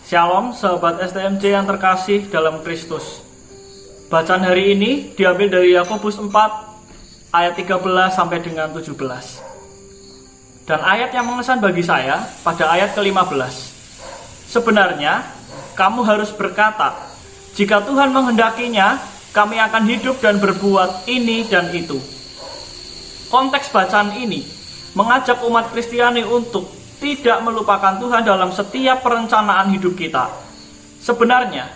Shalom sahabat STMJ yang terkasih dalam Kristus. Bacaan hari ini diambil dari Yakobus 4 ayat 13 sampai dengan 17. Dan ayat yang mengesan bagi saya pada ayat ke-15. Sebenarnya kamu harus berkata, jika Tuhan menghendakinya, kami akan hidup dan berbuat ini dan itu. Konteks bacaan ini mengajak umat Kristiani untuk tidak melupakan Tuhan dalam setiap perencanaan hidup kita. Sebenarnya,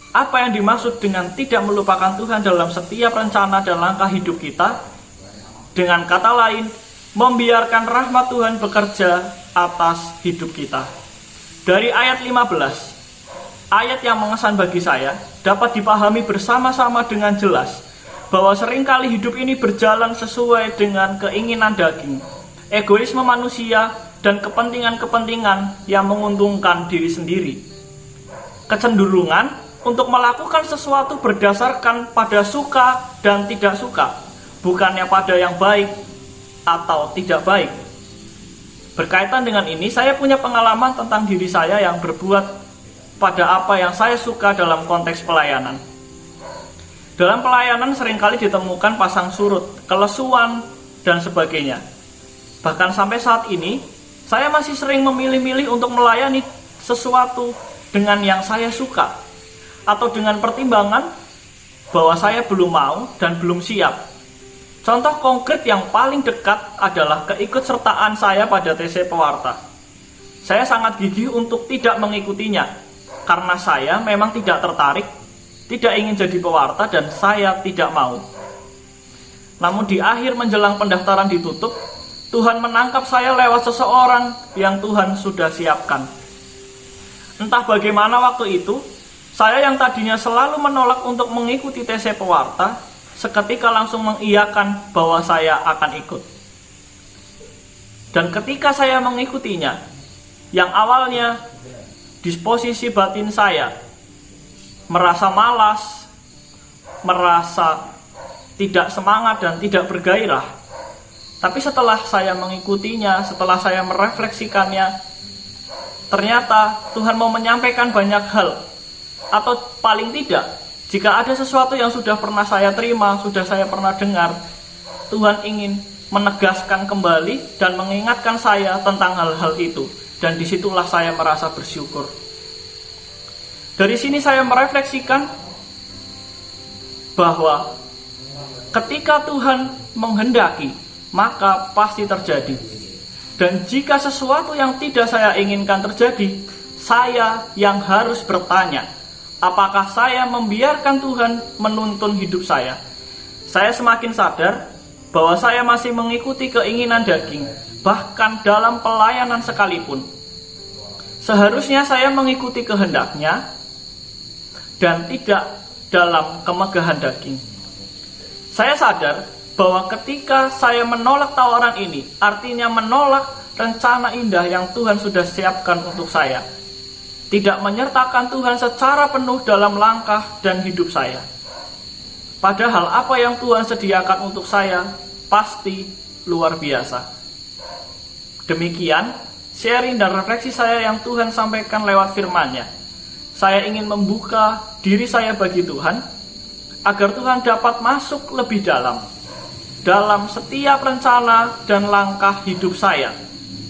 apa yang dimaksud dengan tidak melupakan Tuhan dalam setiap rencana dan langkah hidup kita? Dengan kata lain, membiarkan rahmat Tuhan bekerja atas hidup kita. Dari ayat 15, ayat yang mengesan bagi saya dapat dipahami bersama-sama dengan jelas bahwa seringkali hidup ini berjalan sesuai dengan keinginan daging, egoisme manusia, dan kepentingan-kepentingan yang menguntungkan diri sendiri. Kecenderungan untuk melakukan sesuatu berdasarkan pada suka dan tidak suka, bukannya pada yang baik atau tidak baik. Berkaitan dengan ini, saya punya pengalaman tentang diri saya yang berbuat pada apa yang saya suka dalam konteks pelayanan. Dalam pelayanan seringkali ditemukan pasang surut, kelesuan, dan sebagainya. Bahkan sampai saat ini, saya masih sering memilih-milih untuk melayani sesuatu dengan yang saya suka, atau dengan pertimbangan bahwa saya belum mau dan belum siap. Contoh konkret yang paling dekat adalah keikutsertaan saya pada TC Pewarta. Saya sangat gigih untuk tidak mengikutinya, karena saya memang tidak tertarik, tidak ingin jadi pewarta, dan saya tidak mau. Namun di akhir menjelang pendaftaran ditutup, Tuhan menangkap saya lewat seseorang yang Tuhan sudah siapkan. Entah bagaimana waktu itu, saya yang tadinya selalu menolak untuk mengikuti TC Pewarta, seketika langsung mengiyakan bahwa saya akan ikut. Dan ketika saya mengikutinya, yang awalnya disposisi batin saya merasa malas, merasa tidak semangat dan tidak bergairah, tapi setelah saya mengikutinya, setelah saya merefleksikannya, ternyata Tuhan mau menyampaikan banyak hal. Atau paling tidak, jika ada sesuatu yang sudah pernah saya terima, sudah saya pernah dengar, Tuhan ingin menegaskan kembali dan mengingatkan saya tentang hal-hal itu. Dan disitulah saya merasa bersyukur. Dari sini saya merefleksikan bahwa ketika Tuhan menghendaki, maka pasti terjadi. Dan jika sesuatu yang tidak saya inginkan terjadi, saya yang harus bertanya, apakah saya membiarkan Tuhan menuntun hidup saya? Saya semakin sadar bahwa saya masih mengikuti keinginan daging, bahkan dalam pelayanan sekalipun. Seharusnya saya mengikuti kehendaknya dan tidak dalam kemegahan daging. Saya sadar bahwa ketika saya menolak tawaran ini, artinya menolak rencana indah yang Tuhan sudah siapkan untuk saya. Tidak menyertakan Tuhan secara penuh dalam langkah dan hidup saya. Padahal apa yang Tuhan sediakan untuk saya pasti luar biasa. Demikian sharing dan refleksi saya yang Tuhan sampaikan lewat firman-Nya. Saya ingin membuka diri saya bagi Tuhan, agar Tuhan dapat masuk lebih dalam setiap rencana dan langkah hidup saya.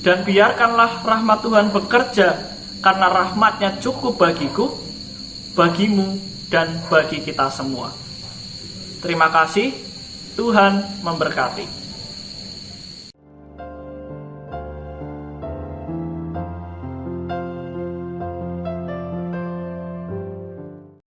Dan biarkanlah rahmat Tuhan bekerja, karena rahmat-Nya cukup bagiku, bagimu, dan bagi kita semua. Terima kasih, Tuhan memberkati.